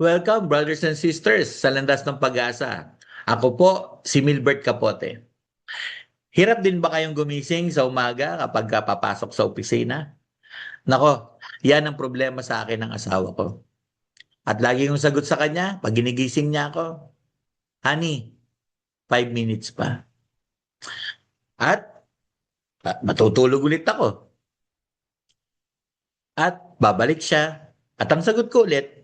Welcome, brothers and sisters, sa Landas ng Pag-asa. Ako po, si Milbert Capote. Hirap din ba kayong gumising sa umaga kapag papasok sa opisina? Nako, yan ang problema sa akin ng asawa ko. At lagi kong sagot sa kanya, pag ginigising niya ako, Honey, 5 minutes pa. At matutulog ulit ako. At babalik siya. At ang sagot ko ulit,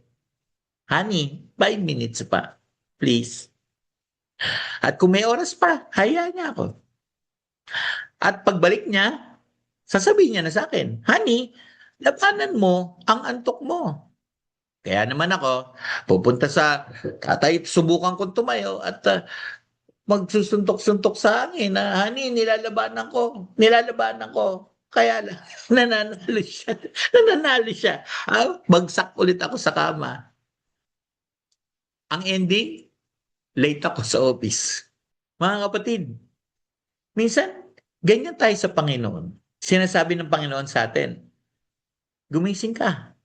Honey, 5 minutes pa. Please. At kung may oras pa, hayaan niya ako. At pagbalik niya, sasabihin niya na sa akin, Honey, labanan mo ang antok mo. Kaya naman ako, pupunta sa tatay, subukan kong tumayo at magsusuntok-suntok sa akin na, Honey, nilalabanan ko, nilalabanan ko. Kaya lang, nananalo siya. Nananalo siya. Bagsak ulit ako sa kama. Ang ending, late ako sa office. Mga kapatid, minsan, ganyan tayo sa Panginoon. Sinasabi ng Panginoon sa atin, gumising ka,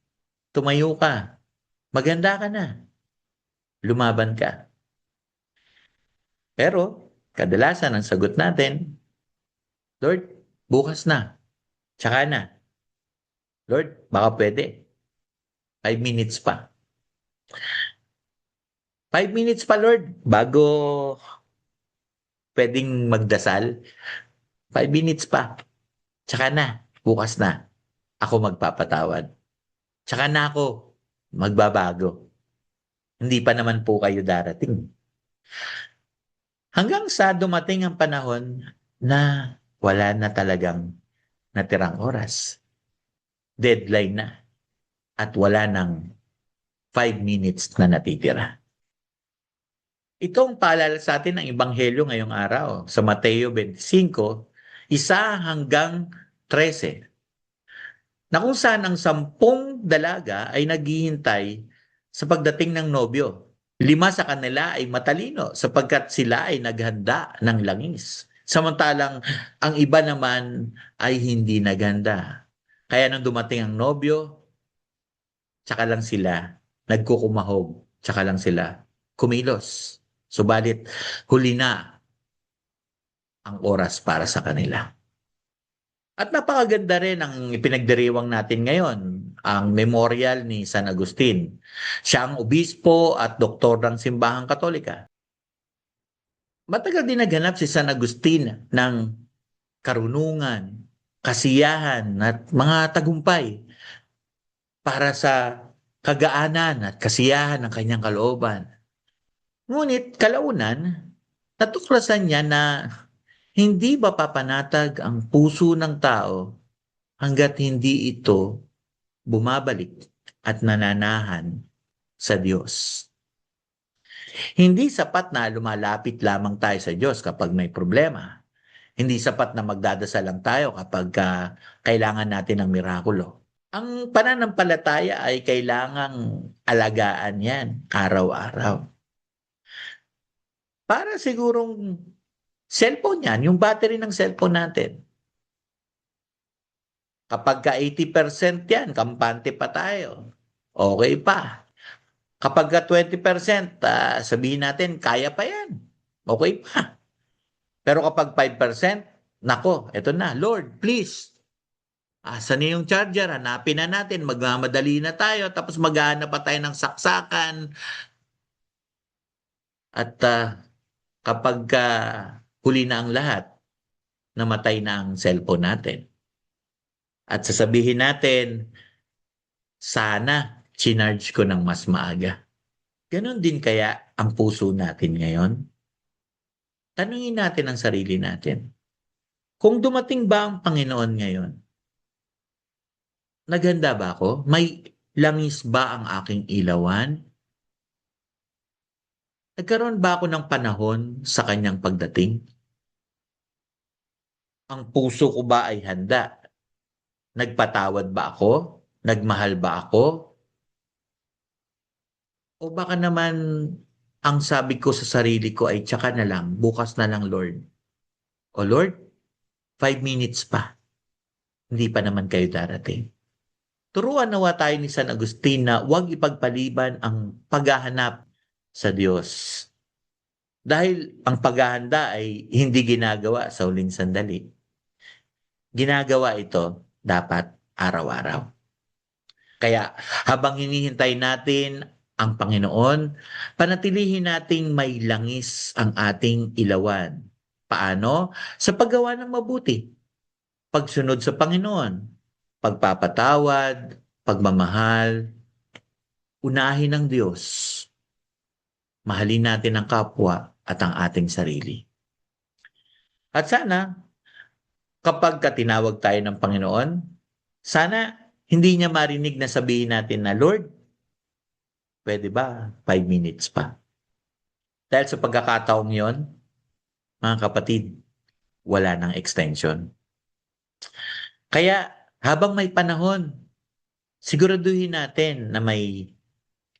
tumayo ka, maganda ka na, lumaban ka. Pero, kadalasan ang sagot natin, Lord, bukas na, tsaka na. Lord, baka pwede. 5 minutes pa. 5 minutes pa, Lord, bago pwedeng magdasal. 5 minutes pa. Tsaka na, bukas na, ako magpapatawad. Tsaka na ako magbabago. Hindi pa naman po kayo darating. Hanggang sa dumating ang panahon na wala na talagang natirang oras. Deadline na. At wala nang 5 minutes na natitira. Itong paalala sa atin ng Ebanghelyo ngayong araw sa Mateo 25, 1 hanggang 13. Na kung saan ang 10 dalaga ay naghihintay sa pagdating ng nobyo. 5 sa kanila ay matalino sapagkat sila ay naghanda ng langis. Samantalang ang iba naman ay hindi naghanda. Kaya nung dumating ang nobyo, tsaka lang sila nagkukumahog, tsaka lang sila kumilos. Subalit huli na ang oras para sa kanila. At napakaganda rin ang ipinagdiriwang natin ngayon, ang memorial ni San Agustin. Siya ang obispo at doktor ng Simbahang Katolika. Matagal din naghanap si San Agustin ng karunungan, kasiyahan at mga tagumpay para sa kagaanan at kasiyahan ng kanyang kalooban. Ngunit kalaunan, natuklasan niya na hindi mapapanatag ang puso ng tao hanggat hindi ito bumabalik at nananahan sa Diyos. Hindi sapat na lumalapit lamang tayo sa Diyos kapag may problema. Hindi sapat na magdadasal lang tayo kapag kailangan natin ng mirakulo. Ang pananampalataya ay kailangang alagaan yan araw-araw. Para sigurong cellphone yan, yung battery ng cellphone natin. Kapag ka 80% yan, kampante pa tayo. Okay pa. Kapag ka 20%, sabihin natin, kaya pa yan. Okay pa. Pero kapag 5%, nako, eto na, Lord, please. Asan na yung charger? Hanapin na natin, magmamadali na tayo, tapos maghahanap pa tayo ng saksakan. At kapag huli na ang lahat, namatay na ang cellphone natin. At sasabihin natin, sana chinarge ko ng mas maaga. Ganon din kaya ang puso natin ngayon? Tanungin natin ang sarili natin. Kung dumating ba ang Panginoon ngayon, naghanda ba ako? May langis ba ang aking ilawan? Nagkaroon ba ako ng panahon sa kanyang pagdating? Ang puso ko ba ay handa? Nagpatawad ba ako? Nagmahal ba ako? O baka naman ang sabi ko sa sarili ko ay tsaka na lang, bukas na lang, Lord. O Lord, 5 minutes pa. Hindi pa naman kayo darating. Turuan nawa tayo ni San Agustin na huwag ipagpaliban ang paghahanap sa Diyos. Dahil ang paghahanda ay hindi ginagawa sa huling sandali. Ginagawa ito dapat araw-araw. Kaya habang hinihintay natin ang Panginoon, panatilihin nating may langis ang ating ilawan. Paano? Sa paggawa ng mabuti, pagsunod sa Panginoon, pagpapatawad, pagmamahal, unahin ng Diyos. Mahalin natin ang kapwa at ang ating sarili. At sana, kapag tinawag tayo ng Panginoon, sana hindi niya marinig na sabihin natin na, Lord, pwede ba 5 minutes pa? Dahil sa pagkakataong yon, mga kapatid, wala nang extension. Kaya habang may panahon, siguraduhin natin na may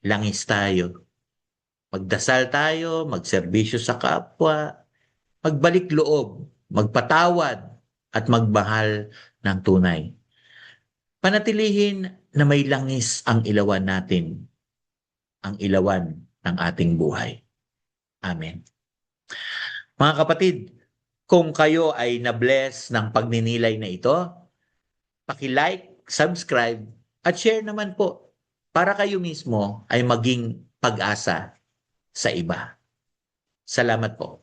langis tayo. Magdasal tayo, magserbisyo sa kapwa, magbalik loob, magpatawad, at magmahal ng tunay. Panatilihin na may langis ang ilawan natin, ang ilawan ng ating buhay. Amen. Mga kapatid, kung kayo ay na-bless ng pagninilay na ito, paki-like, subscribe, at share naman po para kayo mismo ay maging pag-asa sa iba. Salamat po.